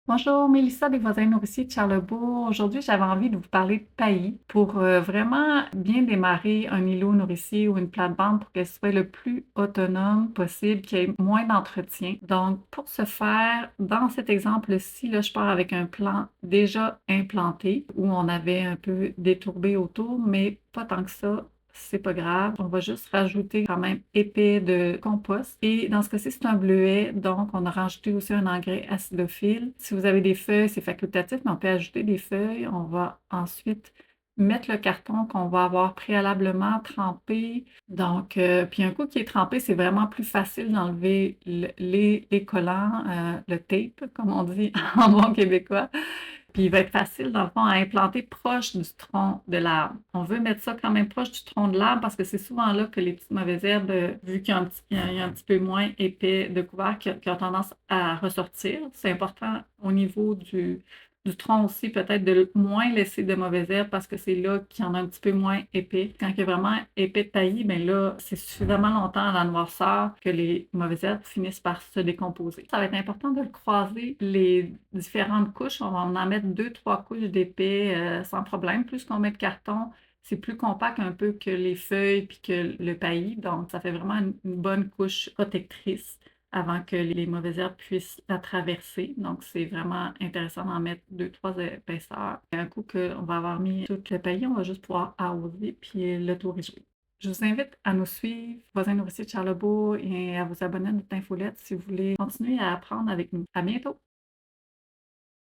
Bonjour, Mélissa des voisins nourriciers de Charlebourg. Aujourd'hui, j'avais envie de vous parler de paillis pour vraiment bien démarrer un îlot nourricier ou une plate-bande pour qu'elle soit le plus autonome possible, qu'il y ait moins d'entretien. Donc, pour ce faire, dans cet exemple-ci, là, je pars avec un plan déjà implanté où on avait un peu détourbé autour, mais pas tant que ça. C'est pas grave. On va juste rajouter quand même épais de compost. Et dans ce cas-ci, c'est un bleuet, donc on a rajouté aussi un engrais acidophile. Si vous avez des feuilles, c'est facultatif, mais on peut ajouter des feuilles. On va ensuite mettre le carton qu'on va avoir préalablement trempé. Donc, puis un coup qui est trempé, c'est vraiment plus facile d'enlever les collants, le tape, comme on dit en bon québécois. Puis il va être facile, dans le fond, à implanter proche du tronc de l'arbre. On veut mettre ça quand même proche du tronc de l'arbre parce que c'est souvent là que les petites mauvaises herbes, vu qu'il y a un petit peu moins épais de couvert, qui ont tendance à ressortir. C'est important au niveau du tronc aussi, peut-être de moins laisser de mauvaises herbes parce que c'est là qu'il y en a un petit peu moins épais. Quand il y a vraiment épais de taillis, bien là, c'est suffisamment longtemps à la noirceur que les mauvaises herbes finissent par se décomposer. Ça va être important de le croiser les différentes couches. On va en mettre deux, trois couches d'épais sans problème. Plus qu'on met de carton, c'est plus compact un peu que les feuilles puis que le paillis. Donc, ça fait vraiment une bonne couche protectrice avant que les mauvaises herbes puissent la traverser. Donc, c'est vraiment intéressant d'en mettre deux, trois épaisseurs. Et un coup qu'on va avoir mis tout le paillis, on va juste pouvoir arroser puis le tour est joué. Je vous invite à nous suivre, voisins nourriciers de Charlebourg, et à vous abonner à notre infolette si vous voulez continuer à apprendre avec nous. À bientôt!